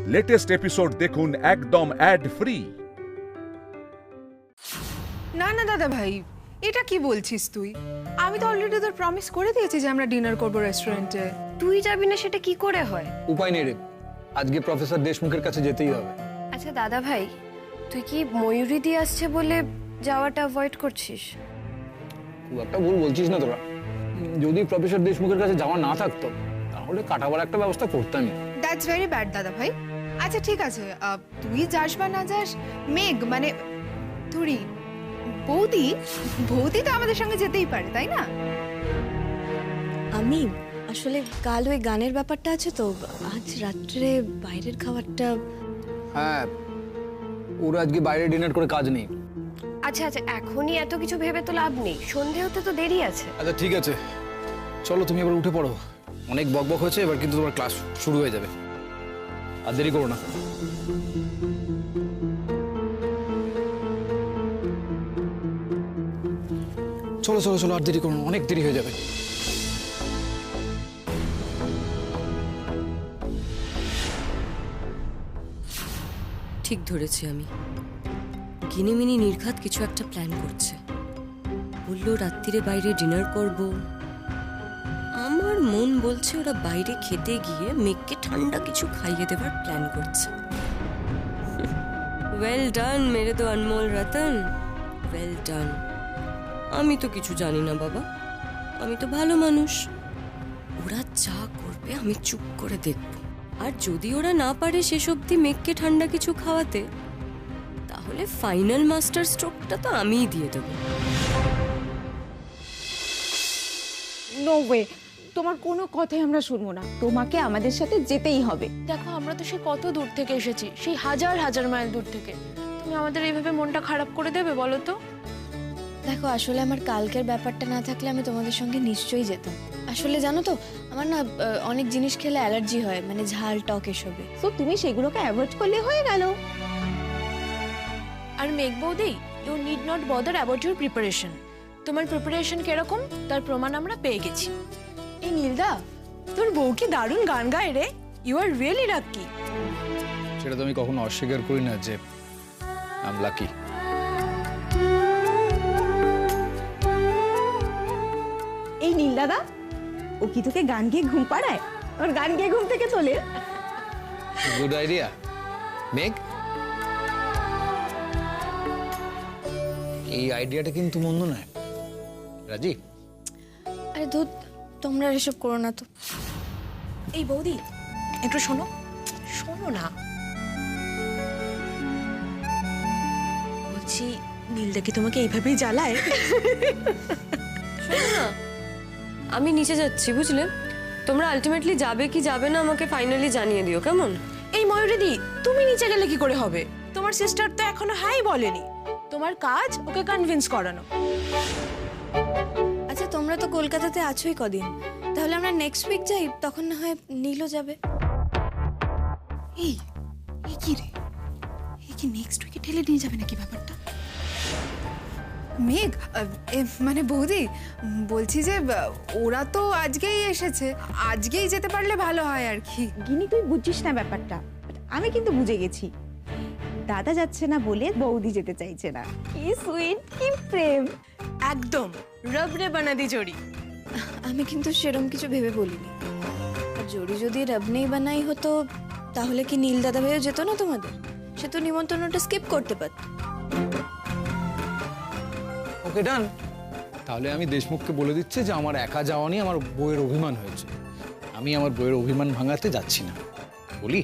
Latest episode দেখুন একদম add free. না না দাদা ভাই, এটা কি বলছিস তুই? আমি তো অলরেডি তোর প্রমিস করে দিয়েছি যে আমরা ডিনার করব রেস্টুরেন্টে। তুই যাবি না সেটা কি করে হয়? উপায় নেই রে, আজকে প্রফেসর দেশমুখের কাছে যেতেই হবে। আচ্ছা দাদা ভাই, তুই কি ময়ূরী দিয়ে আসছে বলে যাওয়াটা অ্যাভয়েড করছিস? খুব একটা ভুল বলছিস না তোরা। যদি প্রফেসর দেশমুখের কাছে যাওয়া না থাকতো তাহলে কাটাবার একটা ব্যবস্থা করতামই। দ্যাটস ভেরি ব্যাড দাদা ভাই। আচ্ছা ঠিক আছে, তুই যাস বা না যাস, মেঘ মানে তুই বৌদি বৌদি তো আমাদের সঙ্গে যেতেই পারে, তাই না? আমি আসলে কাল ওই গানের ব্যাপারটা আছে তো, আজ রাত্রে বাইরের খাবারটা। হ্যাঁ, ওর আজকে বাইরে ডিনার করে কাজ নেই। আচ্ছা আচ্ছা, এখনই এত কিছু ভেবে তো লাভ নেই, সন্ধে হতে তো দেরি আছে। আচ্ছা ঠিক আছে, চলো তুমি এবার উঠে পড়ো। অনেক বকবক হয়েছে, এবার কিন্তু তোমার ক্লাস শুরু হয়ে যাবে। আর দেরি করো না। চলো চলো চলো, আর দেরি করো না, অনেক দেরি হয়ে যাবে। ঠিক ধরেছি আমি, গিনিমিনি নির্ঘাত কিছু একটা প্ল্যান করছে। বললো রাত্রিরে বাইরে ডিনার করব। আমার মন বলছে ওরা বাইরে খেতে গিয়ে মেঘকে ঠান্ডা কিছু খাইয়ে দেবার প্ল্যান করছে। ওয়েল ডান মেরে তো অনমোল রতন, ওয়েল ডান। আমি তো কিছু জানি না বাবা, আমি তো ভালো মানুষ। ওরা যা করবে আমি চুপ করে দেখব। আর যদি ওরা না পারে শেষ অবধি মেঘকে ঠান্ডা কিছু খাওয়াতে, তাহলে ফাইনাল মাস্টার স্ট্রোকটা তো আমিই দিয়ে দেবো। নো ওয়ে, তোমার কোনো কথাই আমরা শুনবো না, তোমাকে আমাদের সাথে যেতেই হবে। দেখো আমরা তো সে কত দূর থেকে এসেছি, সেই হাজার হাজার মাইল দূর থেকে। তুমি আমাদের এইভাবে মনটা খারাপ করে দেবে বলো তো? দেখো আসলে আমার কালকের ব্যাপারটা না থাকলে আমি তোমাদের সঙ্গে নিশ্চয়ই যেতাম। আসলে জানো তো আমার না অনেক জিনিস খেলে অ্যালার্জি হয়, মানে ঝাল টক এসবে। তো তুমি সেগুলোকে অ্যাভয়েড করলে হয়ে গেল। আর মেঘ বৌদি, you need not bother about your preparation. তোমার প্রিপারেশন কিরকম তার প্রমাণ আমরা পেয়ে গেছি। এই নীলদা, তোর বউ কি দারুণ গান গায় রে, ইউ আর রিয়েলি লাকি। সেটা তো আমি কখনো অস্বীকার করি না যে আই এম লাকি। এই নীল দাদা, ও কি তোকে গান গেয়ে ঘুম পাড়ায়? ওর গান গেয়ে ঘুম থেকে তোলে। গুড আইডিয়া মেঘ, এই আইডিয়াটা কিন্তু মন্দ নয়। রাজি? আরে ধুত, তোমরা এসব করো না তো। এই বৌদি একটু শোনো, শোনো না। বলছি নীলদা কি তোমাকে এইভাবেই জ্বালায়? শোনো না, আমি নিচে যাচ্ছি বুঝলে। তোমরা আলটিমেটলি যাবে কি যাবে না আমাকে ফাইনালি জানিয়ে দিও, কেমন? এই ময়ূরীদি, তুমি নিচে গেলে কি করে হবে? তোমার সিস্টার তো এখনো হাই বলেনি। তোমার কাজ ওকে কনভিন্স করানো। আচ্ছা তোমরা তো কলকাতাতে আছোই কদিন, তাহলে আমরা নেক্সট উইক যাই, তখন না হয় নীলও যাবে। এই এই কি রে, এই কি নেক্সট উইকে ঠেলে নিয়ে যাবে নাকি ব্যাপারটা? মেঘ মানে বৌদি, বলছি যে ওরা তো আজকেই এসেছে, আজকেই যেতে পারলে ভালো হয় আর কি। গিনি তুই বুঝছিস না ব্যাপারটা, আমি কিন্তু বুঝে গেছি। দাদা যাচ্ছে না বলে বৌদি যেতে চাইছে না। কি সুইট, কি প্রেম। একদম রবরে বানাদি জড়ি। আমি কিন্তু সেরম কিছু ভেবে বলিনি। আর জড়ি যদি রবনেই বানাই হতো, তাহলে কি নীল দাদা ভাইও যেত না তোমাদের? সে তো নিমন্ত্রণটা স্কিপ করতে পারত। ওকে ডান, তাহলে আমি দেশমুখকে বলে দিচ্ছি যে আমার একা যাওয়া নিয়ে আমার বইয়ের অভিমান হয়েছে। আমি আমার বইয়ের অভিমান ভাঙাতে যাচ্ছি না, বলি।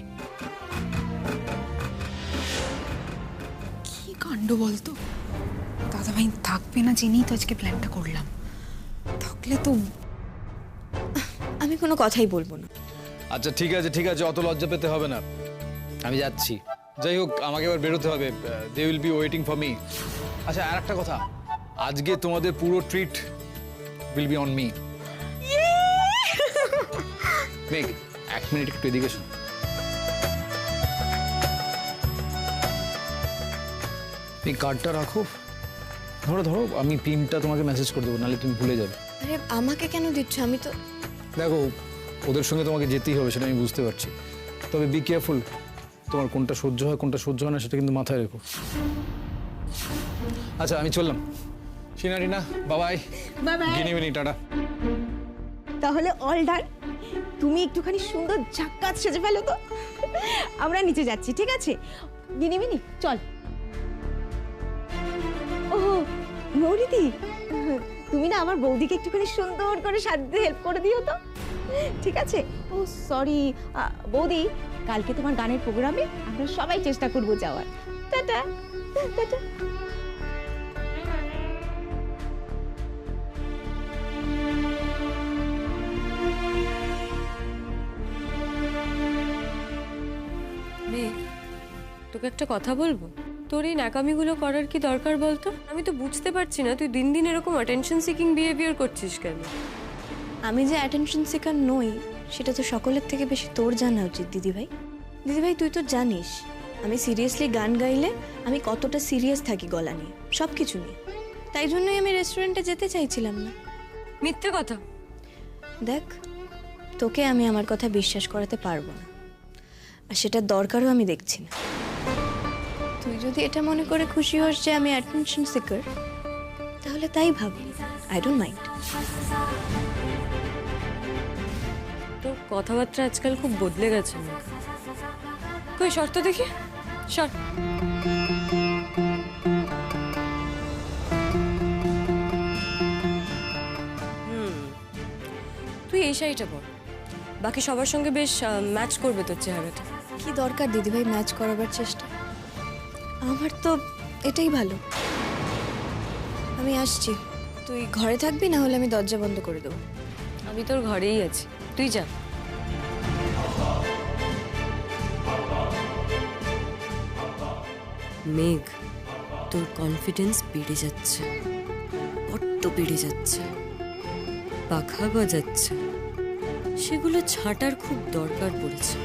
কি কাণ্ড বলতো, দাদা ভাই থাকবে না জেনেই তো আজকে প্ল্যানটা করলাম, থাকলে তো। আমি কোনো কথাই বলবো না। আচ্ছা ঠিক আছে ঠিক আছে, অত লজ্জা পেতে হবে না, আমি যাচ্ছি। যাই হোক, আমাকে এবার বেরোতে হবে, they will be waiting for me. আচ্ছা আর একটা কথা, আজকে তোমাদের পুরো treat will be on me. মেঘ, এক মিনিট একটু এদিকে শোন। এই কার্ডটা রাখো, ধরো ধরো, আমি পিনটা তোমাকে মেসেজ করে দেবো, নাহলে তুমি ভুলে যাবে। আরে আমাকে কেন দিচ্ছ? আমি তো দেখো, ওদের সঙ্গে তোমাকে যেতেই হবে, সেটা আমি বুঝতে পারছি, তবে বি কেয়ারফুল, তোমার কোনটা সহ্য হয় কোনটা সহ্য হয় না সেটা কিন্তু মাথায় রেখো। আচ্ছা আমি চললাম। সিনা টিনা বাবাই, গিনিমিনি টাটা। তাহলে অল ডান। তুমি একটুখানি সুন্দর ঝাক্কাস সেজে ফেলো তো, আমরা নিচে যাচ্ছি, ঠিক আছে? গিনিমিনি চল। ও মৌরিদি, তুমি না আমার বৌদিকে একটুখানি সুন্দর করে সাজতে হেল্প করে দিও তো, ঠিক আছে? ও সরি বৌদি, কালকে তোমার গানের প্রোগ্রামে আমরা সবাই চেষ্টা করব যাওয়ার। Tata tata. মেঘ, তোকে একটা কথা বলবো? তোর এই ন্যাকামিগুলো করার কি দরকার বলতো? আমি তো বুঝতে পারছি না তুই দিন দিন এরকম অ্যাটেনশন সিকিং বিহেভিয়ার করছিস কেন? আমি যে অ্যাটেনশন সিকার নই সেটা তো সকলের থেকে বেশি তোর জানা উচিত দিদিভাই। দিদিভাই তুই তো জানিস আমি সিরিয়াসলি গান গাইলে আমি কতটা সিরিয়াস থাকি গলা নিয়ে, সব কিছু নিয়ে। তাই জন্যই আমি রেস্টুরেন্টে যেতে চাইছিলাম না। মিথ্যে কথা। দেখ, তোকে আমি আমার কথা বিশ্বাস করাতে পারবো না, আর সেটার দরকারও আমি দেখছি না। তুই যদি এটা মনে করে খুশি হস যে আমি অ্যাটেনশন সিকার, তাহলে তাই ভাবি, আই ডোন্ট মাইন্ড। তোর কথাবার্তা আজকাল খুব বদলে গেছে। কই শর্ত দেখি, শর্ট। তুই এই শাড়িটা পর, বাকি সবার সঙ্গে বেশ ম্যাচ করবে তোর চেহারাটা। কি দরকার দিদিভাই ম্যাচ করাবার চেষ্টা? আমার তো এটাই ভালো। আমি আসছি, তুই ঘরে থাকবি, না হলে আমি দরজা বন্ধ করে দেবো। আমি তোর ঘরেই আছি, তুই যা। মেঘ, তোর কনফিডেন্স বেড়ে যাচ্ছে, বড্ড বেড়ে যাচ্ছে, পাখা গজাচ্ছে, সেগুলো ছাঁটার খুব দরকার পড়েছে।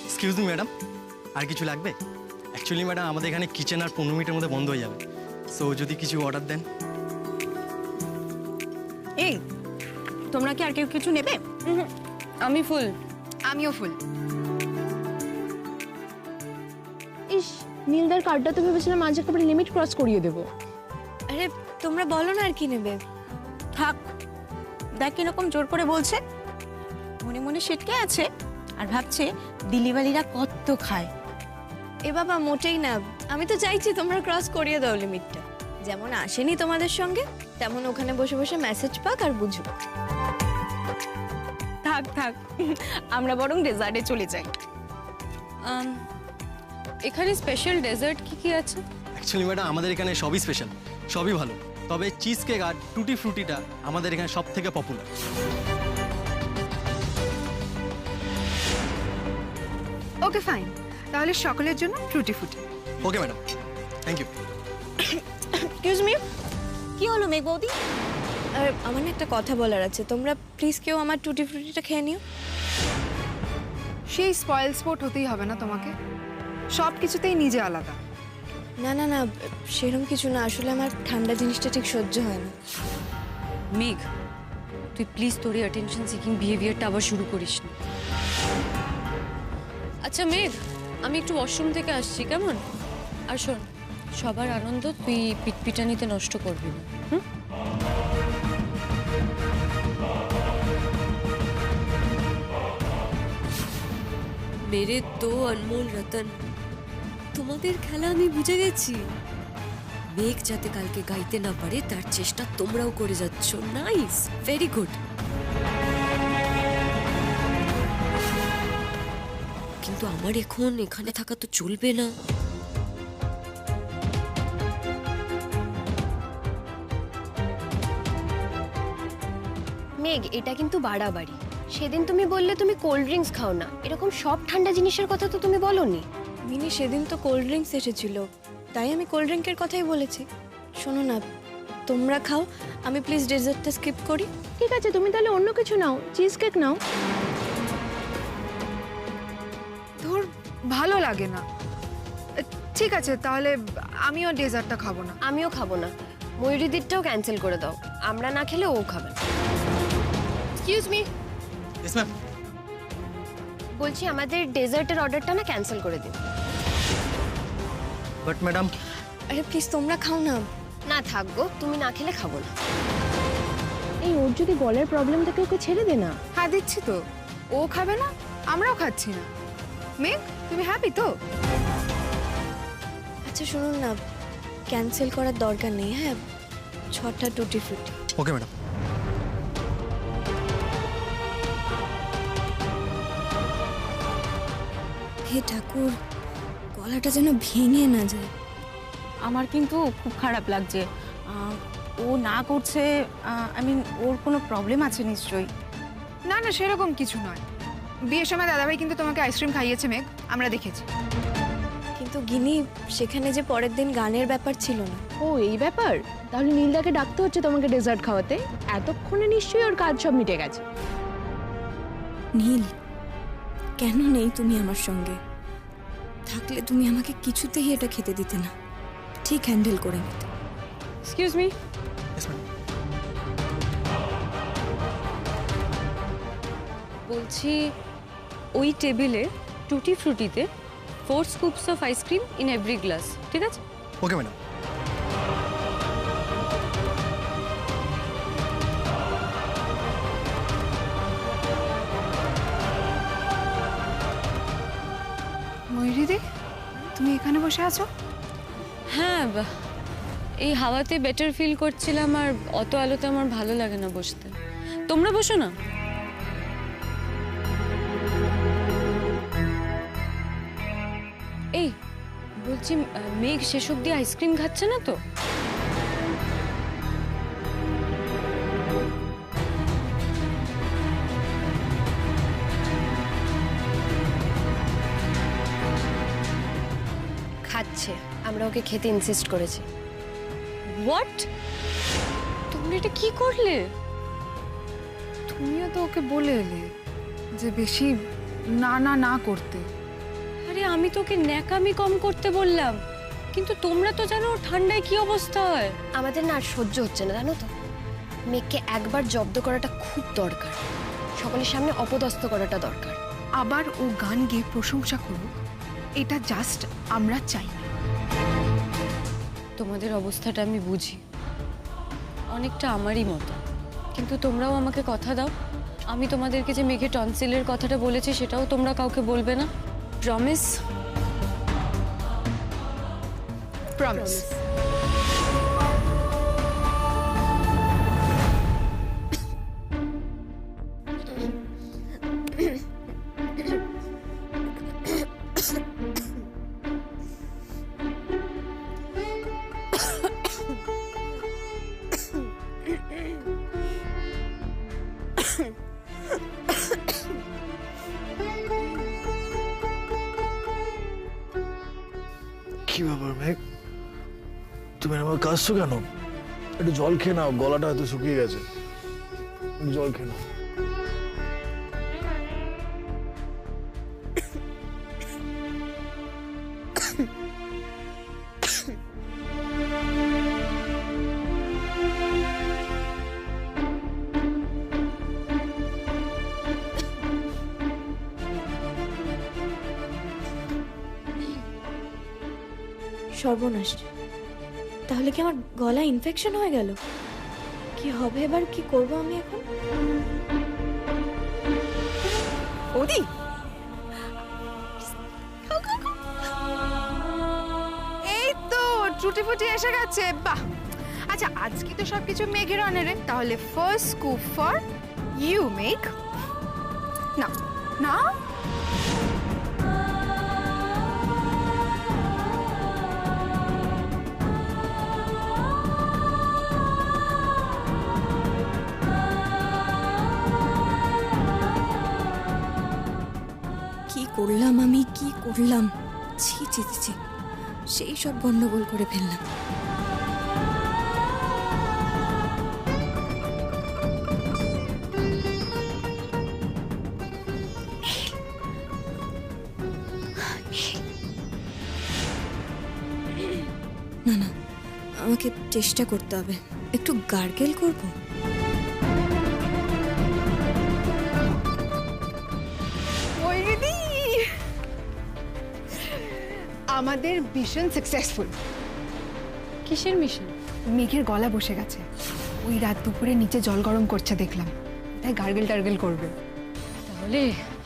এক্সকিউজ মি ম্যাডাম, আর কিছু লাগবে? অ্যাকচুয়ালি ম্যাডাম আমাদের এখানে কিচেন আর 15 মিনিটের মধ্যে বন্ধ হয়ে যাবে, সো যদি কিছু অর্ডার দেন। এই তোমরা কি আর কেউ কিছু নেবে? আমি ফুল। আমিও ফুল। ইস, নীলদার কার্ডটা তো ভেবেছিলাম আজ একেবারে লিমিট ক্রস করিয়ে দেবো। আরে তোমরা বলো না আর কি নেবে। থাক, দেখ কিরকম জোর করে বলছে, মনে মনে সেটকে আছে আর ভাবছে দিলিবালিরা কত খায়। এ বাবা মোটেই না, আমি তো চাইছি তোমরা ক্রস করিয়ে দাও লিমিটটা। যেমন আসেনি তোমাদের সঙ্গে, তেমন ওখানে বসে বসে মেসেজ পাক আর বুঝুক। থাক থাক, আমরা বরং ডেজার্টে চলে যাই। এখানে স্পেশাল ডেজার্ট কি কি আছে? অ্যাকচুয়ালি ম্যাডাম আমাদের এখানে সবই স্পেশাল, সবই ভালো, তবে চিজ কেক আর টুটি ফ্রুটিটা আমাদের এখানে সব থেকে পপুলার। ওকে ফাইন, তাহলে সকলের জন্য টুটি ফুটি। Okay madam, thank you. Excuse me, কি হলো মেঘ বৌদি? আর আমার না একটা কথা বলার আছে, তোমরা প্লিজ কেউ আমার টুটি ফ্রুটিটা খেয়ে নিও। সেই স্পয়েল স্পোর্ট হতেই হবে না তোমাকে, সব কিছুতেই নিজে আলাদা। না না না, সেরকম কিছু না, আসলে আমার ঠান্ডা জিনিসটা ঠিক সহ্য হয় না। মেঘ, তুই প্লিজ তোর অ্যাটেনশন সিকিং বিহেভিয়ারটা আবার শুরু করিস না। আচ্ছা মেঘ, আমি একটু ওয়াশরুম থেকে আসছি, কেমন? আর শোন, সবার আনন্দ তুই পিটপিটানিতে নষ্ট করবি না, হুম? মেরে তো অনমোল রতন, তোমাদের খেলা আমি বুঝে গেছি। মেঘ যাতে কালকে গাইতে না পারে তার চেষ্টা তোমরাও করে যাচ্ছ। Nice, very good. কিন্তু আমার এখন এখানে থাকা তো চলবে না। মেঘ, এটা কিন্তু বাড়াবাড়ি। সেদিন তুমি বললে তুমি কোল্ড ড্রিঙ্কস খাও না, এরকম সব ঠান্ডা জিনিসের কথা তো তুমি বলোনি। মিনি, সেদিন তো কোল্ড ড্রিঙ্কস এসেছিল, তাই আমি কোল্ড ড্রিঙ্কের কথাই বলেছি। শোনো না, তোমরা খাও, আমি প্লিজ ডেজার্টটা স্কিপ করি। ঠিক আছে, তুমি তাহলে অন্য কিছু নাও, চিজ কেক নাও। ধর, ভালো লাগে না। ঠিক আছে, তাহলে আমিও ডেজার্টটা খাবো না। আমিও খাবো না, ময়ূরীদিরটাও ক্যান্সেল করে দাও, আমরা না খেলে ও খাবে। Excuse me, yes ma'am. বলছি আমাদের ডেজার্টের অর্ডারটা না ক্যান্সেল করে দিন। বাট ম্যাডাম, আরে প্লিজ তোমরা খাও না। না থাকবো, তুমি না খেলে খাবো না। এই ওর যদি গলার প্রবলেম থাকে ওকে ছেড়ে দে না। হ্যাঁ দিচ্ছি তো, ও খাবে না, আমরাও খাচ্ছি না। মেঘ তুমি হ্যাপি তো? আচ্ছা শুনুন না, ক্যান্সেল করার দরকার নেই। হ্যাঁ 6টা টুটি ফ্রুটি। Okay madam. হে ঠাকুর, গলাটা যেন ভেঙে না যায়। আমার কিন্তু খুব খারাপ লাগছে। ও না করছে, আই মিন ওর কোনো প্রবলেম আছে নিশ্চয়ই। না না সেরকম কিছু নয়। বিয়ের সময় দাদাভাই কিন্তু তোমাকে আইসক্রিম খাইয়েছে মেঘ, আমরা দেখেছি। কিন্তু গিনি, সেখানে যে পরের দিন গানের ব্যাপার ছিল না। ও এই ব্যাপার? তাহলে নীলদাকে ডাকতে হচ্ছে তোমাকে ডেজার্ট খাওয়াতে। এতক্ষণে নিশ্চয়ই ওর কাজ সব মিটে গেছে। নীল, কেন নেই তুমি আমার সঙ্গে? থাকলে তুমি আমাকে কিছুতেই এটা খেতে দিতে না, ঠিক হ্যান্ডেল করে নিতে। Excuse me. Yes ma'am. বলছি ওই টেবিলে টুটি ফ্রুটিতে 4 scoops of ice cream in every glass, ঠিক আছে? Okay madam. ময়ূরীদি তুমি এখানে বসে আছো? হ্যাঁ, এই হাওয়াতে বেটার ফিল করছিলাম, আর অত আলোতে আমার ভালো লাগে না বসতে। তোমরা বসো না। এই বলছি, মেঘ শেষ অব্দি আইসক্রিম খাচ্ছে না তো? খাচ্ছে, আমরা ওকে খেতে ইনসিস্ট করেছি। হোয়াট? তোমরা এটা কি করলে? তুমিও তো ওকে বলে এলে যে বেশি না না না করতে। আরে আমি তোকে ন্যাকামি কম করতে বললাম, কিন্তু তোমরা তো জানো ওর ঠান্ডায় কি অবস্থা হয়। আমাদের না আর সহ্য হচ্ছে না, জানো তো। মেঘকে একবার জব্দ করাটা খুব দরকার, সকলের সামনে অপদস্থ করাটা দরকার। আবার ও গান গেয়ে প্রশংসা করুক, এটা জাস্ট আমরা চাই না। তোমাদের অবস্থাটা আমি বুঝি, অনেকটা আমারই মতো, কিন্তু তোমরাও আমাকে কথা দাও, আমি তোমাদেরকে যে মেঘে টনসিলের কথাটা বলেছি সেটাও তোমরা কাউকে বলবে না। প্রমিস? প্রমিস। কি ব্যাপার মেঘ, তুমি আমার কাশছো কেন? একটু জল খেয়ে নাও, গলাটা হয়তো শুকিয়ে গেছে। জল খেয়ে নাও। সর্বনাশ, তাহলে কি আমার গলা ইনফেকশন হয়ে গেল? কি হবে এবার? কি করব আমি এখন? ওদি এই তো টুটি ফুটি এসে গেছে। বাহ, আচ্ছা আজকে তো সবকিছু মেঘের অনারে, তাহলে ফার্স্ট স্কুপ ফর ইউ মেঘ। না না করলাম আমি, কি করলাম? ছি ছি ছি, সেই সব গন্ডগোল করে ফেললাম। না না, আমাকে চেষ্টা করতে হবে, একটু গার্গেল করবো। আমাদের মিশন সাকসেসফুল। কিসের মিশন? মেঘের গলা বসে গেছে, ওই রাত দুপুরে নিচে জল গরম করছে দেখলাম, তাই গার্গেল টার্গেল করবে। তাহলে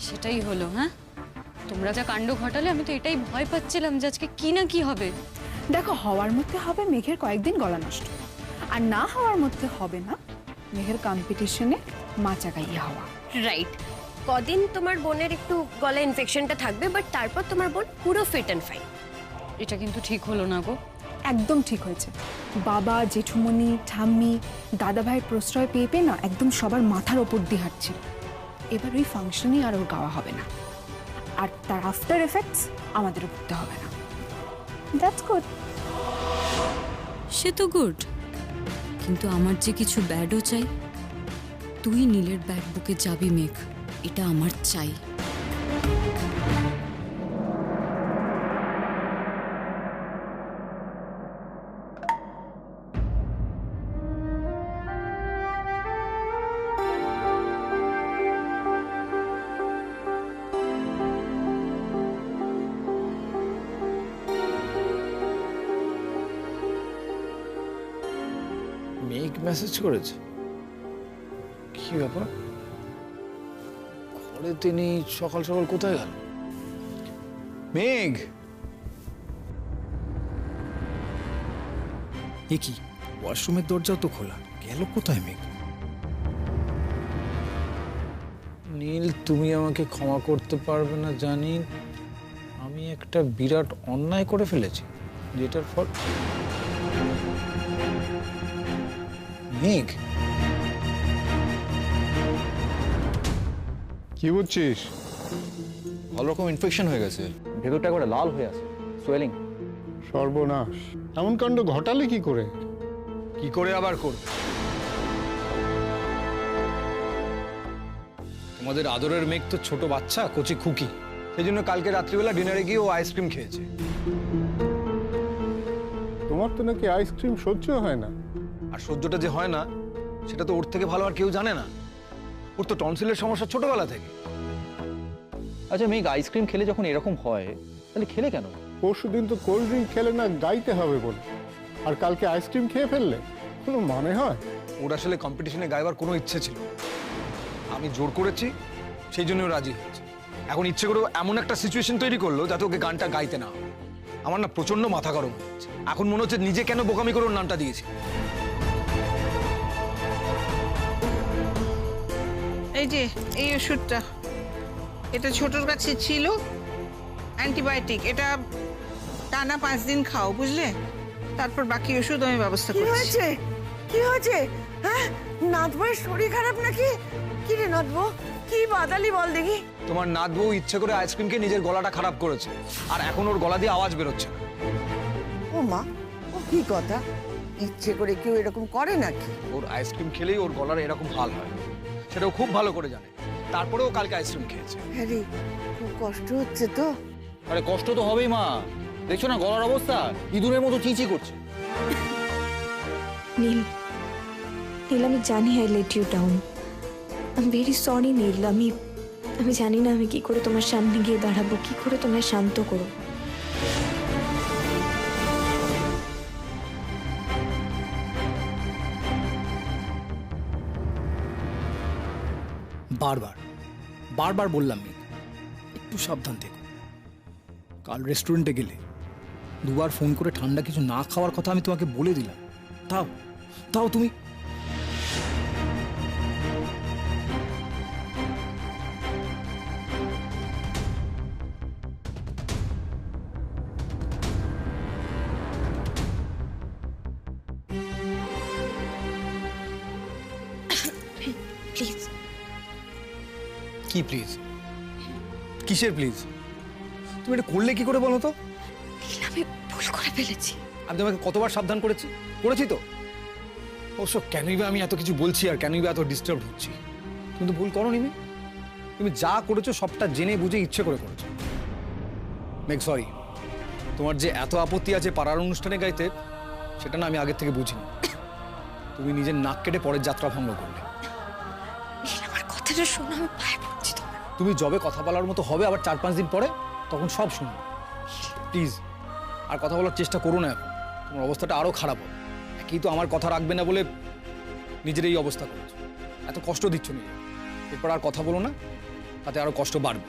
সেটাই হলো? হ্যাঁ, তোমরা যা কাণ্ড ঘটালে আমি তো এটাই ভয় পাচ্ছিলাম যে আজকে কি না কি হবে। দেখো, হওয়ার মধ্যে হবে মেঘের কয়েকদিন গলা নষ্ট, আর না হওয়ার মধ্যে হবে না মেঘের কম্পিটিশনে মাচা গাইয়ে হওয়া। রাইট, কদিন তোমার বোনের একটু গলা ইনফেকশনটা থাকবে, বাট তারপর তোমার বোন পুরো ফিট অ্যান্ড ফাইন। এটা কিন্তু ঠিক হলো না গো। একদম ঠিক হয়েছে। বাবা, জেঠুমনি, ঠাম্মি, দাদা ভাইয়ের প্রশ্রয় পেয়ে পেয়ে না একদম সবার মাথার ওপর দিয়ে হাঁটছিল। এবার ওই ফাংশনই আর ওর গাওয়া হবে না, আর তার আফটার এফেক্টস আমাদেরও ভুগতে হবে না। That's good. সে তো গুড, কিন্তু আমার যে কিছু ব্যাডও চাই। তুই নীলের ব্যাড বুকে যাবি মেঘ, এটা আমার চাই। মেঘ মেসেজ করেছে, কি ব্যাপার? ঘরে তিনি সকাল সকাল কোথায় গেল? মেঘ, এ কি, ওয়াশরুমের দরজাও তো খোলা, গেল কোথায় মেঘ? নীল, তুমি আমাকে ক্ষমা করতে পারবে না জানি, আমি একটা বিরাট অন্যায় করে ফেলেছি, যেটার ফল। মেঘ, কি বুঝছিস? ভালো রকম ইনফেকশন হয়ে গেছে, ভেতরটা একবারে লাল হয়ে আছে, সোয়েলিং। সর্বনাশ, এমন কাণ্ড ঘটালে কি করে? কি করে আবার করবে? তোমাদের আদরের মেঘ তো ছোট বাচ্চা, কচি খুকি, সেই জন্য কালকে রাত্রিবেলা ডিনারে গিয়ে ও আইসক্রিম খেয়েছে। তোমার তো নাকি আইসক্রিম সহ্য হয় না। আর সহ্যটা যে হয় না সেটা তো ওর থেকে ভালো আর কেউ জানে না। ওর তো টনসিলের সমস্যা ছোটবেলা থেকে। আচ্ছা মেঘ, আইসক্রিম খেলে যখন এরকম হয় তাহলে খেলে কেন? পরশুদিন তো কোল্ড ড্রিঙ্ক খেলে না গাইতে হবে বলে, আর কালকে আইসক্রিম খেয়ে ফেললে কোনো মানে হয়? ওর আসলে কম্পিটিশনে গাইবার কোনো ইচ্ছে ছিল না। আমি জোর করেছি, সেই জন্য ও রাজি হয়েছে। এখন ইচ্ছে করে এমন একটা সিচুয়েশন তৈরি করলো যাতে ওকে গানটা গাইতে না হয়। আমার না প্রচন্ড মাথা গরম হচ্ছে। এখন মনে হচ্ছে নিজে কেন বোকামি করে ওর নামটা দিয়েছি। এই যে এই ওষুধটা, এটা ছোটর কাছে ছিল, অ্যান্টিবায়োটিক। এটা টানা 5 দিন খাও, বুঝলে? তারপর বাকি ওষুধ আমি ব্যবস্থা করছি। কি হয়েছে? কি হয়েছে? হ্যাঁ, নাতবউয়ের শরীর খারাপ নাকি? কি রে নাতবউ, কি বাদালি বল দেখি। তোমার নাত বউ ইচ্ছে করে আইসক্রিমকে নিজের গলাটা খারাপ করেছে, আর এখন ওর গলা দিয়ে আওয়াজ বেরোচ্ছে না। ও মা, ও কি কথা? ইচ্ছে করে কেউ এরকম করে নাকি? ওর আইসক্রিম খেলেই ওর গলার এরকম হাল হয়, সেটাও খুব ভালো করে জানে। তারপরেও কালকে আইসক্রিম খেয়েছে। হ্যাঁ রে, খুব কষ্ট হচ্ছে তো। আরে কষ্ট তো হবেই মা, দেখছো না গলার অবস্থা, ইঁদুরের মতো চিঁচি করছে। নীল, নীল, আমি জানি I let you down. I am very sorry Neel. আমি জানি না আমি কি করে তোমার সামনে গিয়ে দাঁড়াবো, কি করে তোমায় শান্ত করবো। বারবার বারবার বললাম মেঘ, একটু সাবধান থেকো। কাল রেস্টুরেন্টে গেলে দুবার ফোন করে ঠান্ডা কিছু না খাওয়ার কথা আমি তোমাকে বলে দিলাম, তাও তাও তুমি। প্লিজ। কি প্লিজ? কিসের প্লিজ? তুমি এটা করলে কি করে বলো তো? আমি ভুল করে ফেলেছি। আমি তোমাকে কতবার সাবধান করেছি তো। অবশ্য কেনই বা আমি এত কিছু বলছি আর কেনই বা এত ডিস্টার্ব হচ্ছি? তুমি তো ভুল করোনি মেঘ। তুমি যা করেছো সবটা জেনে বুঝে ইচ্ছে করে করেছো। মেঘ সরি, তোমার যে এত আপত্তি আছে পাড়ার অনুষ্ঠানে গাইতে, সেটা না আমি আগের থেকে বুঝিনি। তুমি নিজের নাক কেটে পরের যাত্রা ভঙ্গ করলে। আমার কথাটা শোনো, আমি পায়ে পড়ছি তোমার। তুমি যবে কথা বলার মতো হবে আবার 4-5 দিন পরে, তখন সব শুনবে। প্লিজ আর কথা বলার চেষ্টা করো না এখন, তোমার অবস্থাটা আরও খারাপ হবে। একই তো আমার কথা রাখবে না বলে নিজের এই অবস্থা করেছো, এত কষ্ট দিচ্ছ নিজে। এরপর আর কথা বলো না, তাতে আরও কষ্ট বাড়বে।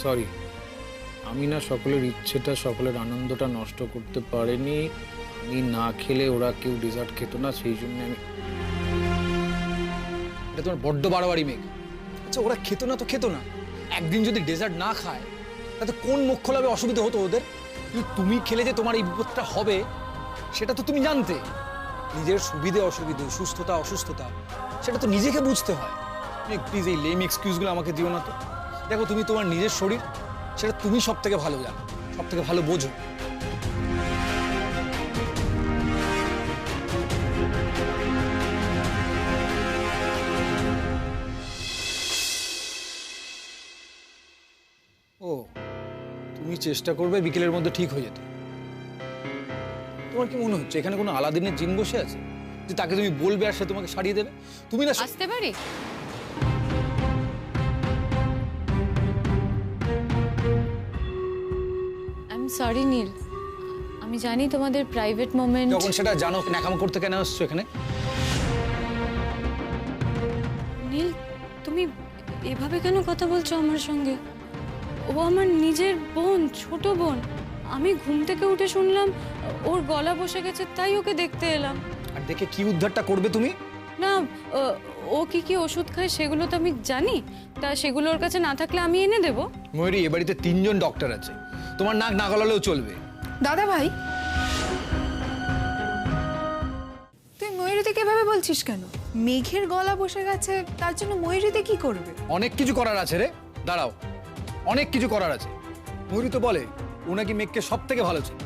সরি, আমি না সকলের ইচ্ছেটা, সকলের আনন্দটা নষ্ট করতে পারিনি। আমি না খেলে ওরা কেউ ডেজার্ট খেত না, সেই জন্য আমি। এটা তোমার বড্ড বাড়াবাড়ি মেঘ। আচ্ছা ওরা খেত না তো খেত না, একদিন যদি ডেজার্ট না খায় তাতে কোন মুখ্য লাভে অসুবিধা হতো ওদের? কিন্তু তুমি খেলে যে তোমার এই বিপদটা হবে সেটা তো তুমি জানতে। নিজের সুবিধে অসুবিধে, সুস্থতা অসুস্থতা সেটা তো নিজেকে বুঝতে হয়। প্লিজ এই লেম এক্সকিউজগুলো আমাকে দিও না তো। দেখো তুমি তোমার নিজের শরীর সেটা তুমি সব থেকে ভালো জানো, সব থেকে ভালো বোঝো। ও তুমি চেষ্টা করবে বিকেলের মধ্যে ঠিক হয়ে যেতে। তোমার কি মনে হচ্ছে এখানে কোনো আলাদিনের জিন বসে আছে যে তাকে তুমি বলবে আর সে তোমাকে সারিয়ে দেবে? তুমি না আসতে পারি? সরি নীল, আমি জানি তোমাদের প্রাইভেট মোমেন্ট। যখন সেটা জানো ন্যাকামো করতে কেন আসছো এখানে? নীল তুমি এভাবে কেন কথা বলছো আমার সঙ্গে? ও আমার নিজের বোন, ছোট বোন। আমি ঘুম থেকে উঠে শুনলাম ওর গলা বসে গেছে, তাই ওকে দেখতে এলাম। আর দেখে কি উদ্ধারটা করবে তুমি? না ও কি কি ওষুধ খায় সেগুলো তো আমি জানি, তা সেগুলো ওর কাছে না থাকলে আমি এনে দেবো। ময়ূরী, এ বাড়িতে 3 জন ডক্টর আছে, তোমার নাক না গলালেও চলবে। দাদা ভাই, তুই ময়ূরীতে কিভাবে বলছিস কেন? মেঘের গলা বসে গেছে, তার জন্য ময়ূরীতে কি করবে? অনেক কিছু করার আছে রে, দাঁড়াও, অনেক কিছু করার আছে। ময়ূরী তো বলে ও নাকি মেঘকে সব থেকে ভালো ছিল।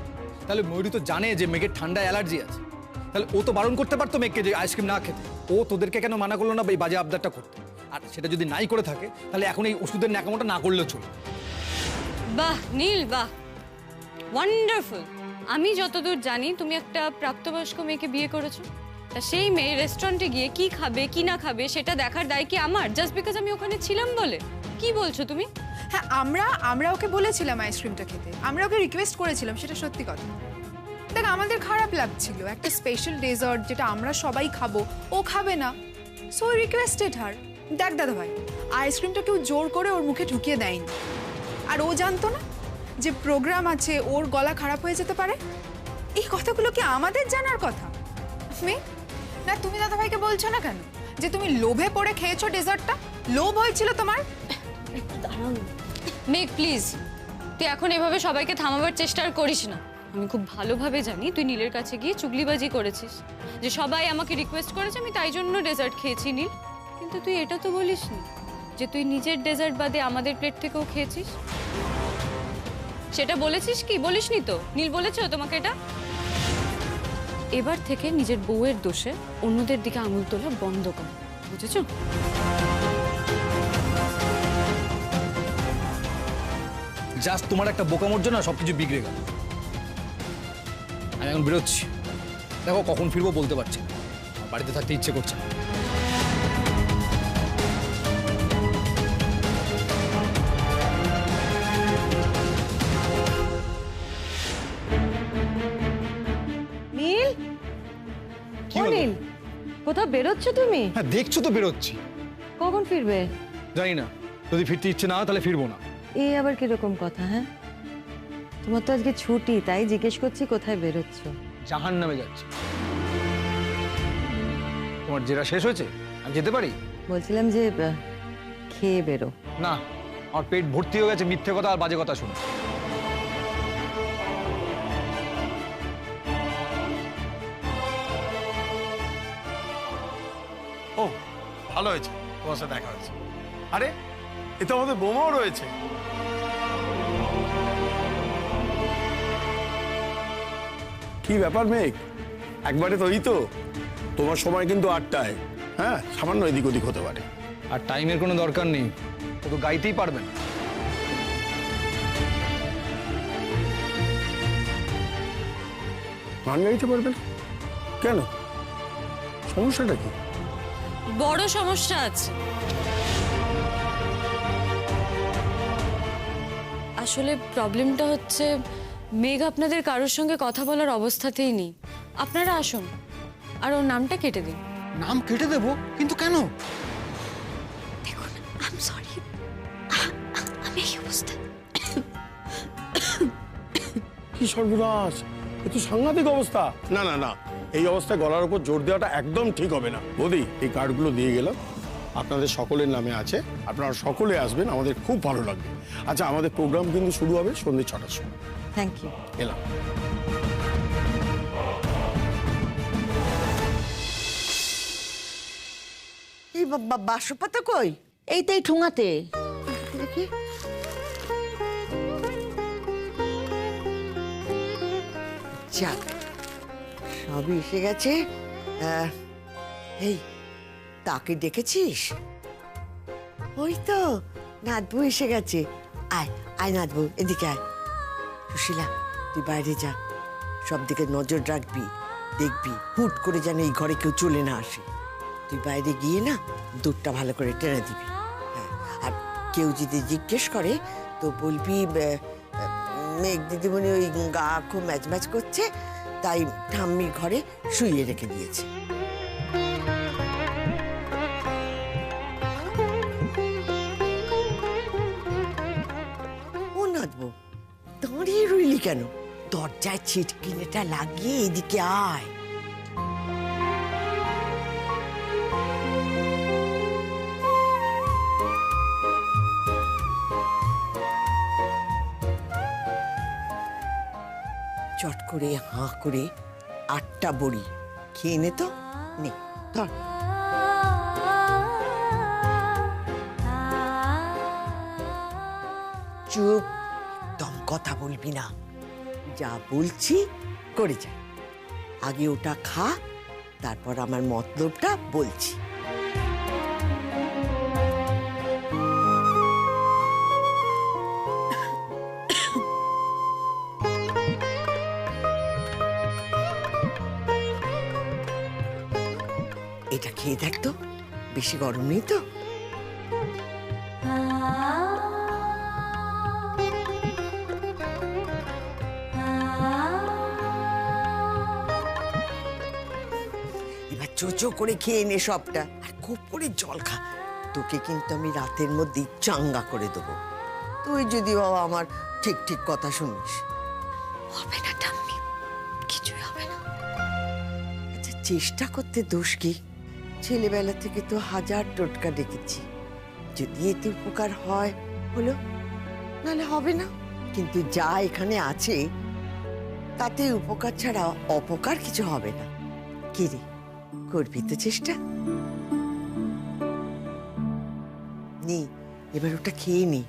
তাহলে ময়ূরী তো জানে যে মেঘের ঠান্ডা অ্যালার্জি আছে, তাহলে ও তো বারণ করতে পারতো মেঘকে যে আইসক্রিম না খেতে। ও তোদেরকে কেন মানা করলো না এই বাজে আবদারটা করতে? আর সেটা যদি নাই করে থাকে তাহলে এখন এই ওষুধের ন্যাকামোটা না করলেও চলবে। বাহ নীল, বাহ, ওয়ান্ডারফুল। আমি যতদূর জানি তুমি একটা প্রাপ্তবয়স্ক মেয়েকে বিয়ে করেছো, তা সেই মেয়ে রেস্টুরেন্টে গিয়ে কি খাবে কি না খাবে সেটা দেখার দায় কি আমার, জাস্ট বিকজ আমি ওখানে ছিলাম বলে? কি বলছো তুমি? হ্যাঁ, আমরা ওকে বলেছিলাম আইসক্রিমটা খেতে, আমরা ওকে রিকোয়েস্ট করেছিলাম, সেটা সত্যি কথা। দেখ, আমাদের খারাপ লাগছিল, একটা স্পেশাল ডেজার্ট যেটা আমরা সবাই খাবো ও খাবে না, সো রিকোয়েস্টেড হার। দেখ দাদা ভাই, আইসক্রিমটা কেউ জোর করে ওর মুখে ঢুকিয়ে দেয়নি, আর ও জানতো না যে প্রোগ্রাম আছে, ওর গলা খারাপ হয়ে যেতে পারে। এই কথাগুলো কি আমাদের জানার কথা? না, তুমি দাদা ভাইকে বলছো না কেন যে তুমি লোভে পড়ে খেয়েছো ডেজার্টটা? লোভ হয়েছিল তোমার? মেঘ প্লিজ, তুই এখন এভাবে সবাইকে থামাবার চেষ্টা আর করিস না। আমি খুব ভালোভাবে জানি তুই নীলের কাছে গিয়ে চুগলিবাজি করেছিস, যে সবাই আমাকে রিকোয়েস্ট করেছে আমি তাই জন্য ডেজার্ট খেয়েছি নীল। কিন্তু তুই এটা তো বলিসনি যে তুই নিজের ডেজার্ট বাদে আমাদের প্লেট থেকেও খেয়েছিস। সেটা বলেছিস কি? বলিসনি তো। নীল বলেছো তোমাকে এটা? এবার থেকে নিজের বউয়ের দোষে অন্যদের দিকে আঙুল তোলা বন্ধ কর, বুঝেছো? জাস্ট তোমার একটা বোকামোর জন্য সবকিছু বিগড়ে গেল। আমি এখন বেরোচ্ছি, দেখো কখন ফিরবো বলতে পারছি না, বাড়িতে থাকতে ইচ্ছে করছে না। নীল, কি হলো? নীল, কোথাও বেরোচ্ছ তুমি? হ্যাঁ দেখছো তো বেরোচ্ছি। কখন ফিরবে? জানি না, যদি ফিরতে ইচ্ছে না হয় তাহলে ফিরবো না। এই আবার কিরকম কথা? হ্যাঁ, তোমার তো আজকে ছুটি, তাই জিজ্ঞেস করছি কোথায় বেরোচ্ছ। জাহান্নামে যাচ্ছি। তোমার জেরা শেষ হয়েছে? আমি যেতে পারি? বলছিলাম যে খেয়ে বেরো। না, আমার পেট ভর্তি হয়ে গেছে মিথ্যে কথা আর বাজে কথা শুনে। ও ভালো হয়েছে তোমার সাথে দেখা হয়েছে। আরে এ তো আমাদের বোমাও রয়েছে। কি ব্যাপার মেঘ, একবারে তো এই তো তোমার সময় কিন্তু 8টায়। হ্যাঁ, সামান্য এদিক ওদিক হতে পারে। আর টাইমের কোনো দরকার নেই, ও তো গাইতেই পারবে না। গান গাইতে পারবে না? কেন, সমস্যাটা কি? বড় সমস্যা আছে। আসলে প্রবলেমটা হচ্ছে মেঘ আপনাদের কারোর সঙ্গে কথা বলার অবস্থাতেই নেই। আপনারা আসুন আর ওর নামটা কেটে দিন। নাম কেটে দেবো? কিন্তু কেন? দেখুন, আই এম সরি, আমি এই অবস্থা। কি সর্বনাশ, এ তো সাংঘাতিক অবস্থা। না না না, এই অবস্থায় গলার উপর জোর দেওয়াটা একদম ঠিক হবে না। বৌদি, এই কার্ডগুলো দিয়ে গেলাম, আপনাদের সকলের নামে আছে, আপনারা সকলে আসবেন, আমাদের খুব ভালো লাগবে। আচ্ছা, আমাদের প্রোগ্রাম কিন্তু শুরু হবে সন্ধ্যে 6টার সময়। Thank you. এলাম। এই বাসপাতা কই? এই তো এই ঠুঙাতে। দেখি। যাক, সবই এসে গেছে। এই, তাকে ডেকেছিস? ওই তো নাতবু এসে গেছে। আয় আয় নাতবু, এদিকে আয়। সুশীলা, তুই বাইরে যা, সব দিকে নজর রাখবি, দেখবি হুট করে যেন এই ঘরে কেউ চলে না আসে। তুই বাইরে গিয়ে না দুধটা ভালো করে টেনে দিবি। হ্যাঁ, আর কেউ যদি জিজ্ঞেস করে তো বলবি মেঘ দিদিমণি ওই গা খুব ম্যাচ ম্যাচ করছে, তাই ঠাম্মির ঘরে শুইয়ে রেখে দিয়েছে। ও নাচবো, দাঁড়িয়ে রইলি কেন? দরজায় ছিটকিনেটা লাগিয়ে এদিকে আয়। চট করে হাঁ করে 8টা বড়ি খেয়ে নে তো। নে ধর। চুপ, একদম কথা বলবি না, যা বলছি করে যা। আগে ওটা খা, তারপর আমার মতলবটা বলছি। এটা খেয়ে দেখ তো, বেশি গরম নেই তো। এবার চোচো করে খেয়ে নে সবটা, আর খুব করে জল খা। তোকে কিন্তু আমি রাতের মধ্যে চাঙ্গা করে দেবো, তুই যদি বাবা আমার ঠিক ঠিক কথা শুনিস। হবে না ঠাম্মি, কিছুই হবে না। আচ্ছা, চেষ্টা করতে দোষ কি? ছেলেবেলা থেকে তো হাজার টোটকা দেখেছি, যদি এতে উপকার হয় হলো, নাহলে হবে না। কিন্তু যা এখানে আছে তাতে উপকার ছাড়া অপকার কিছু হবে না। কি রে, করবি তো চেষ্টা? নি, এবার ওটা খেয়ে নি।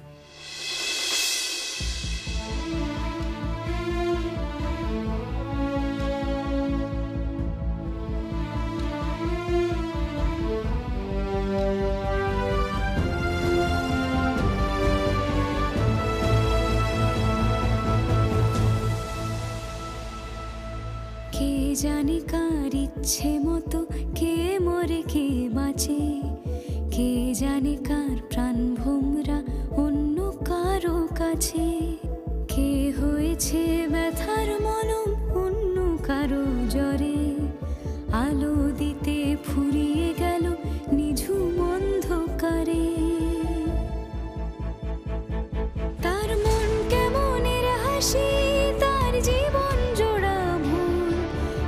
কে জানে কার ইচ্ছে মতো কে মরে কে বাঁচে, কে জানে কার প্রাণ ভোমরা অন্য কারো কাছে, কে হয়েছে ব্যথার মলম অন্য কারো জ্বরে, আলো দিতে ফুরিয়ে গেল নিঝুম অন্ধকারে। তার মন কেমনের হাসি, তার জীবন জোড়া ভুল,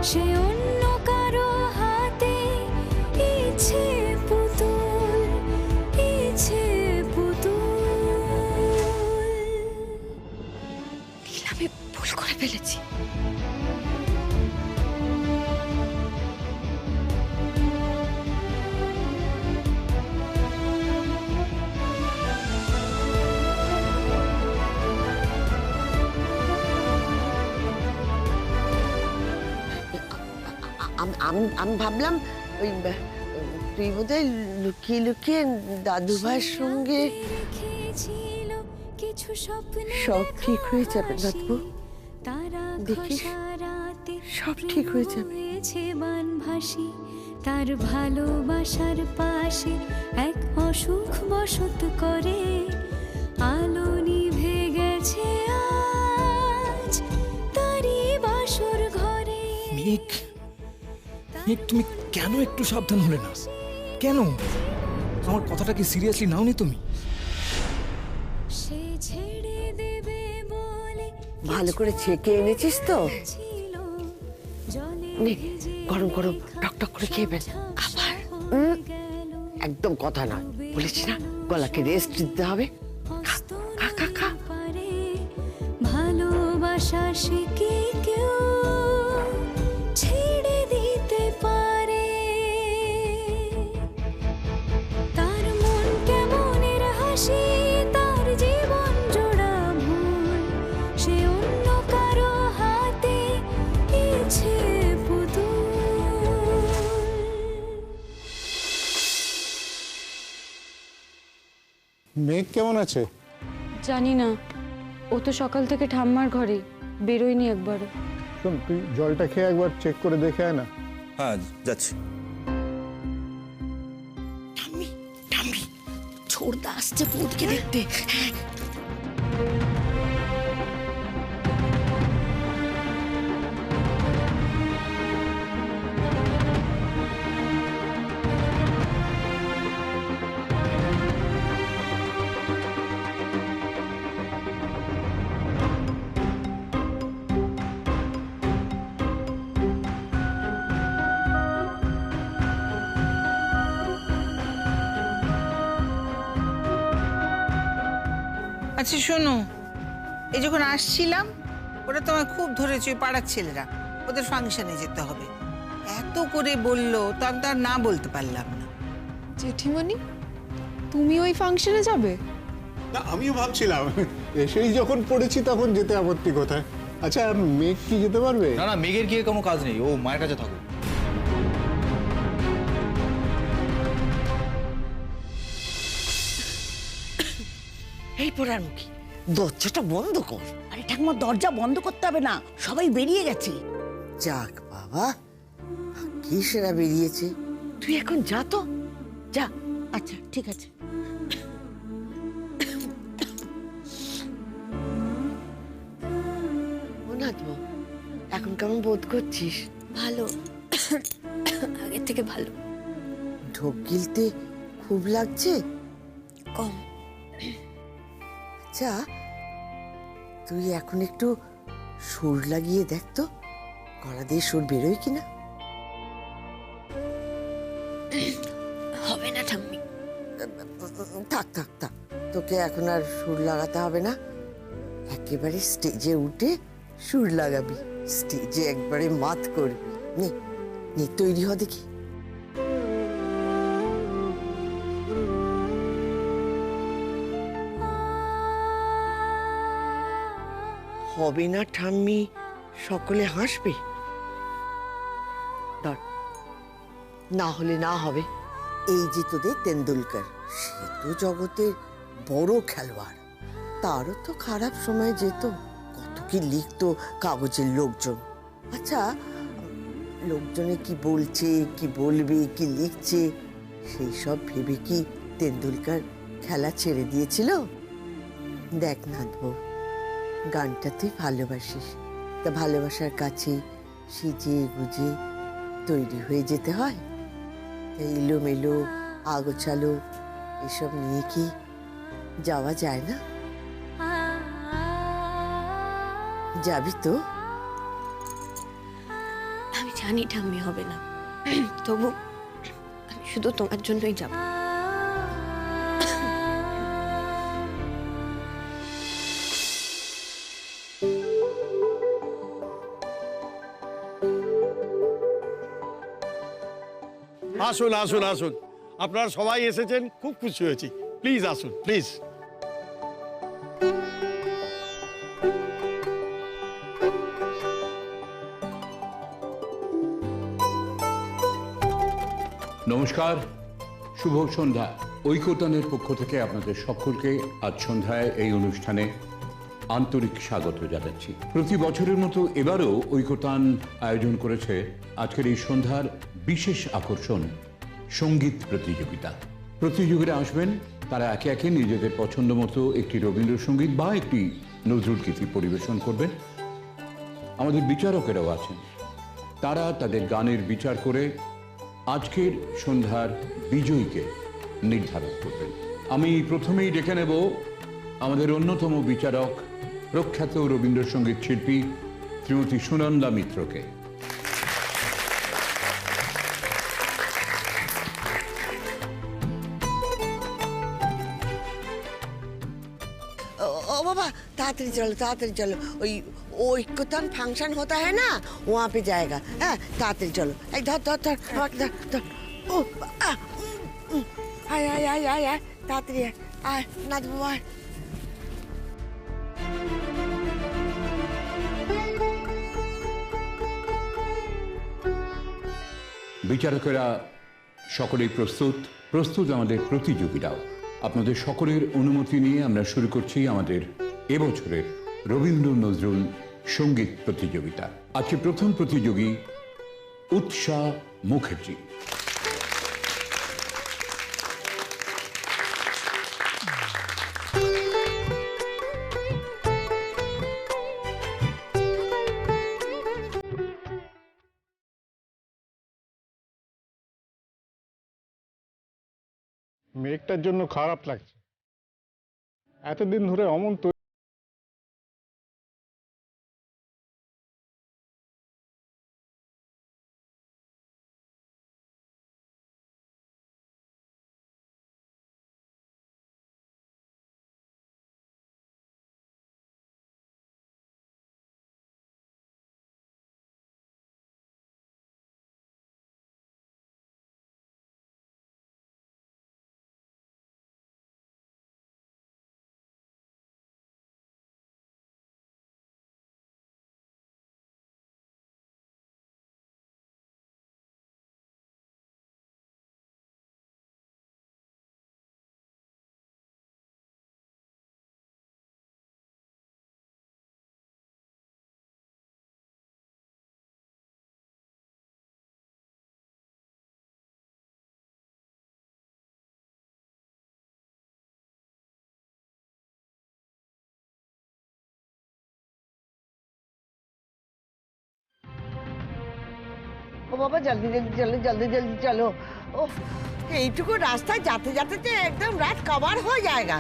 সে অন্য কারো হাতে ইচ্ছে পুতুল, ইচ্ছে পুতুল। আমি ভুল করে ফেলেছি। আমি ভাবলাম ওই তুই বোধহয় লুকিয়ে লুকিয়ে দাদু ভাইয়ের সঙ্গে। সব ঠিক হয়ে যাবে দাদু, দেখিস সব ঠিক হয়ে যাবে। ভাসি তার ভালোবাসার পাশে এক অসুখ বসত করে, আলো নিভে গেছে আজ তারই বাসর ঘরে। মেঘ, মেঘ তুমি কেন একটু সাবধান হলে না? কেন? আমার কথাটা কি সিরিয়াসলি নাওনি তুমি? সে ছেড়ে দেবে বলে ভালো করে ছেঁকে এনেছিস তো? নে, গরম গরম টকটক করে খেয়ে ফেল। আবার একদম কথা নয়, বলেছি না গলাকে রেস্ট দিতে হবে। খা খা খা। ভালোবাসা সে কি কেউ ছেড়ে দিতে পারে? তার মন কেমনের হাসি, তার জীবন জোড়া ভুল, সে অন্য কারো হাতে ইচ্ছে পুতুল। মেঘ কেমন আছে? জানি না, ও তো সকাল থেকে ঠাম্মার ঘরে বেরোয়নি একবারও। শোন, তুই জলটা খেয়ে একবার চেক করে দেখে আয় না। হ্যাঁ যাচ্ছি। ছোড়দা আসছে পুটকে দেখতে। আচ্ছা শোনো, এই যখন আসছিলাম ওরা তোমায় খুব ধরেছে, ওই পাড়ার ছেলেরা, ওদের ফাংশনে যেতে হবে। এত করে বললো তো আমি তো আর না বলতে পারলাম না। জেঠিমণি, তুমি ওই ফাংশনে যাবে? না, আমিও ভাবছিলাম এসেই যখন পড়েছি তখন যেতে আপত্তি কোথায়। আচ্ছা, মেঘ কি যেতে পারবে? না না, মেঘের গিয়ে কোনো কাজ নেই, ও মায়ের কাছে থাকুক। এই পোড়ার মুখী, দরজাটা বন্ধ কর। আরে ঠাকুমা, দরজা বন্ধ করতে হবে না, সবাই বেরিয়ে গেছে। যাক বাবা, কি সেরা বেরিয়েছে। তুই এখন যা তো, যা। আচ্ছা ঠিক আছে। ও নাতবো, এখন কেমন বোধ করছিস? ভালো, আগের থেকে ভালো। ঢোক গিলতে খুব লাগছে? কম। আচ্ছা, তুই এখন একটু সুর লাগিয়ে দেখ তো, গলা দিয়ে সুর বেরোয় কিনা। হবে না ঠাম্মি। থাক থাক থাক, তোকে এখন আর সুর লাগাতে হবে না। একেবারে স্টেজে উঠে সুর লাগাবি, স্টেজে একবারে মাত করবি। নে নে, তৈরি হ দেখি। হবে না ঠাম্মি, সকলে হাসবে। না হলে না হবে। এই যে তোদের তেন্ডুলকার, সে তো জগতের বড় খেলোয়াড়, তারও তো খারাপ সময় যেত, কত কি লিখতো কাগজের লোকজন। আচ্ছা, লোকজনে কি বলছে, কি বলবে, কি লিখছে, সেই সব ভেবে কি তেন্ডুলকার খেলা ছেড়ে দিয়েছিল? দেখ নাথবো, গানটা তুই ভালোবাসিস, তা ভালোবাসার কাছে সেজে গুজে তৈরি হয়ে যেতে হয়। এলোমেলো আগোছালো এসব নিয়ে কি যাওয়া যায় না? যাবি তো? আমি জানি ঠাম্মি হবে না, তবু আমি শুধু তোমার জন্যই যাব। আসুন আসুন আসুন, আপনারা সবাই এসেছেন, খুব খুশি হয়েছি। প্লিজ আসুন, প্লিজ। নমস্কার, শুভ সন্ধ্যা। ঐকতানের পক্ষ থেকে আপনাদের সকলকে আজ সন্ধ্যায় এই অনুষ্ঠানে আন্তরিক স্বাগত জানাচ্ছি। প্রতি বছরের মতো এবারও ঐকতান আয়োজন করেছে আজকের এই সন্ধ্যার বিশেষ আকর্ষণ সঙ্গীত প্রতিযোগিতা। প্রতিযোগীরা আসবেন, তারা একে একে নিজেদের পছন্দ মতো একটি রবীন্দ্রসঙ্গীত বা একটি নজরুল গীতি পরিবেশন করবেন। আমাদের বিচারকেরাও আছেন, তারা তাদের গানের বিচার করে আজকের সন্ধ্যার বিজয়ীকে নির্ধারণ করবেন। আমি প্রথমেই ডেকে নেব আমাদের অন্যতম বিচারক, প্রখ্যাত রবীন্দ্রসঙ্গীত শিল্পী শ্রীমতী সুনন্দা মিত্রকে। ओ बाबा ताड़ाताड़ी चलो ওই ঐক্যতান ফাংশন होता है ना वहाँ पे जाएगा। হ্যাঁ তাড়াতাড়ি চলো। এই ধর ধর ধর আমাকে ধর ধর। ও আয় আয় আয় আয় আয় তাড়াতাড়ি আয় নাচ বাবা আয়। বিচারকেরা সকলেই প্রস্তুত আমাদের প্রতিযোগীরাও। আপনাদের সকলের অনুমতি নিয়ে আমরা শুরু করছি আমাদের এবছরের রবীন্দ্র নজরুল সঙ্গীত প্রতিযোগিতা। আজকে প্রথম প্রতিযোগী উৎসা মুখার্জি। মেঘটার জন্য খারাপ লাগছে, এতদিন ধরে অমন ও বাবা জলদি জলদি চলো জলদি জলদি চলো। ও এইটুকু রাস্তায় যাতে যাতে তো একদম রাত কভার হয়ে যায়গা।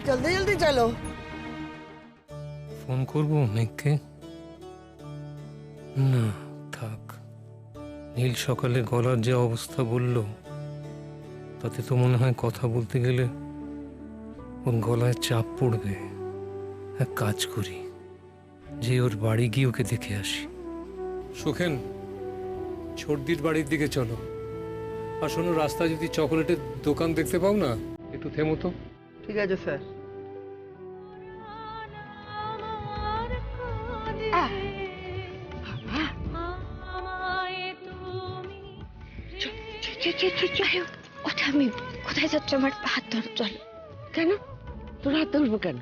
জলদি জলদি চলো। ফোন করবো মেঘকে? না থাক, নীল সকালে গলার যে অবস্থা বলল তাতে তো মনে হয় কথা বলতে গেলে ওর গলায় চাপ পড়বে। এক কাজ করি, যে ওর বাড়ি গিয়ে ওকে দেখে আসি। সুখেন, ছোটদির বাড়ির দিকে চলো। আর শোনো, রাস্তায় যদি চকোলেটের দোকান দেখতে পাও না, একটু থেমো তো। ঠিক আছে স্যার। আমি কোথায় যাচ্ছ? আমার হাত ধর, চল। কেন তোর হাত ধরবো কেন?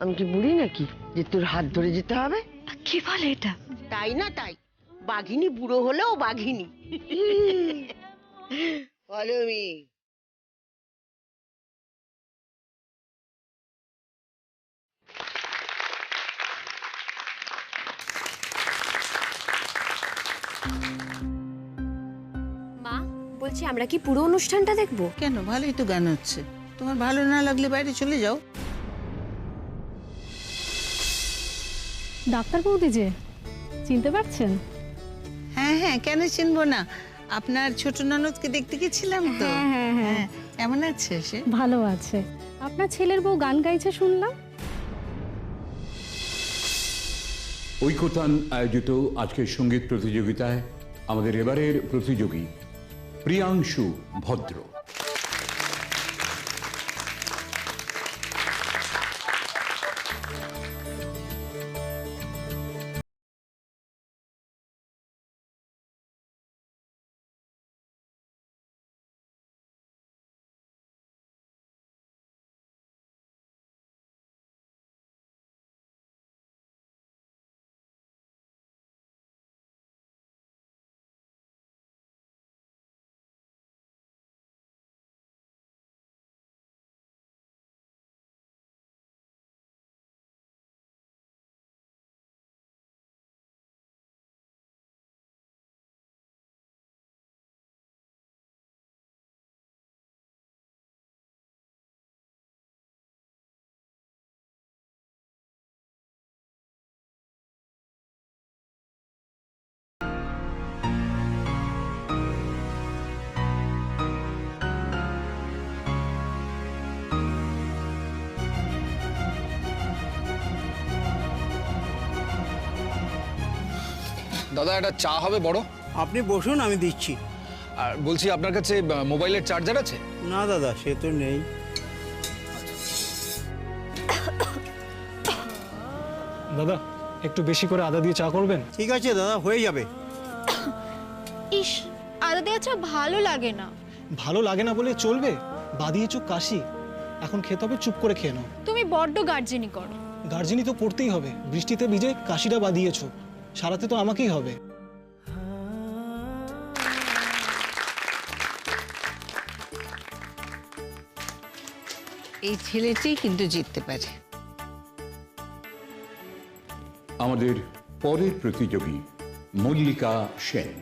আমি কি বুড়ি নাকি যে তোর হাত ধরে যেতে হবে? কি বলে এটা? তাই না তাই, বাঘিনী বুড়ো হলেও বাঘিনী। বলো মি। মা বলছি, আমরা কি পুরো অনুষ্ঠানটা দেখবো? কেন, ভালোই তো গান হচ্ছে। তোমার ভালো না লাগলে বাইরে চলে যাও। ডাক্তার বৌদি যে, চিনতে পারছেন? হ্যাঁ হ্যাঁ, কেন চিনবো না, আপনার ছোট ননদকে দেখতে গেছিলাম তো। হ্যাঁ, কেমন আছে সে? ভালো আছে। আপনার ছেলের বউ গান গাইছে শুনলাম। ঐকতান আয়োজিত আজকের সঙ্গীত প্রতিযোগিতায় আমাদের এবারের প্রতিযোগী প্রিয়াংশু ভদ্র। দাদা একটা চা হবে বড়? আপনি বসুন, আমি দিচ্ছি। আর বলছি আপনার কাছে মোবাইলের চার্জার আছে? না দাদা, সে তো নেই। দাদা একটু বেশি করে আদা দিয়ে চা করবেন? ঠিক আছে দাদা, হয়ে যাবে। ইস, আদা দেওয়া চা ভালো লাগে না। ভালো লাগে না বলে চলবে? বাদিয়েছো কাশি, এখন খেতে হবে, চুপ করে খেয়ে নাও। তুমি বড্ড গার্জেনি করো। গার্জেনি তো করতেই হবে, বৃষ্টিতে ভিজে কাশিটা বাদিয়েছো, সারাতে তো আমাকেই হবে। এই ছেলেটি কিন্তু জিততে পারে। আমাদের পরের প্রতিযোগী মল্লিকা সেন।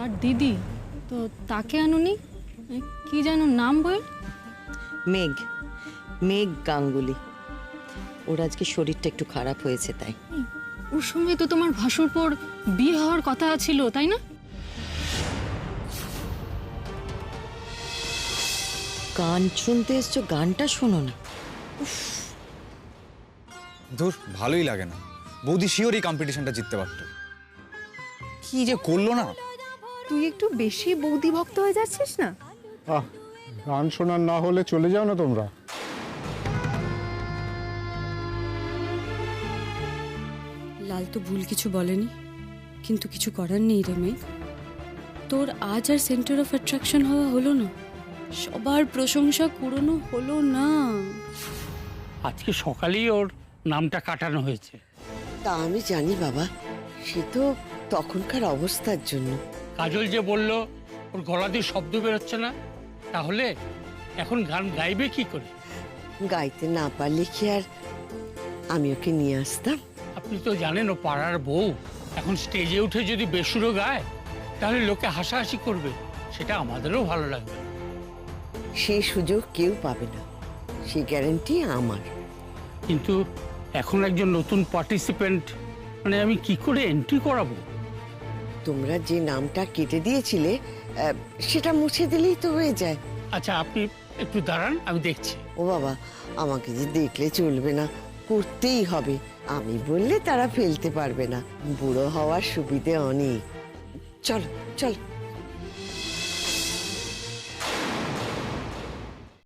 আর দিদি তো তাকে আনুনি, কি যেন নাম বল? মেঘ, মেঘ গাঙ্গুলি। ওর আজকে শরীরটা একটু খারাপ হয়েছে তাই। ওর সঙ্গে তো তোমার ভাসুরপোর বিয়ে হওয়ার কথা ছিল, তাই না? গান শুনতে এসছো, গানটা শোনো না। ধুর, ভালোই লাগে না। বৌদি শিওর এই কম্পিটিশনটা জিততে পারতো, কি যে করলো না। তুই একটু বেশি বৌদি ভক্ত হয়ে যাচ্ছিস না? গান শোনার না হলে চলে যাও না তোমরা। লাল তো ভুল কিছু বলেনি, কিন্তু কিছু করার নেই রে মেয়ে। তোর আজ আর সেন্টার অফ অ্যাট্রাকশন হওয়া হলো না, সবার প্রশংসা কুড়োনো হলো না। আজকে সকালেই ওর নামটা কাটানো হয়েছে। তা আমি জানি বাবা, সে তো তখনকার অবস্থার জন্য। কাজল যে বলল ওর গলা দিয়ে শব্দ বেরোচ্ছে না, তাহলে এখন গান গাইবে কি করে? গাইতে না পারলে কি আর আমি ওকে নিয়ে আসতাম? আপনি তো জানেন ও পাড়ার বউ, এখন স্টেজে উঠে যদি বেসুরো গায় তাহলে লোকে হাসাহাসি করবে, সেটা আমাদেরও ভালো লাগবে। সেই সুযোগ কেউ পাবে না, সেই গ্যারান্টি আমার। কিন্তু এখন একজন নতুন পার্টিসিপেন্ট, মানে আমি কি করে এন্ট্রি করাবো? তোমরা যে নামটা কেটে দিয়েছিলে সেটা মুছে দিলেই তো হয়ে যায়। আচ্ছা আপনি একটু দাঁড়ান, আমি দেখছি। ও বাবা, আমাকে যে দেখলে চলবে না, করতেই হবে। আমি বললে তারা ফেলতে পারবে না। বুড়ো হওয়ার সুবিধে অনেক। চলো চলো।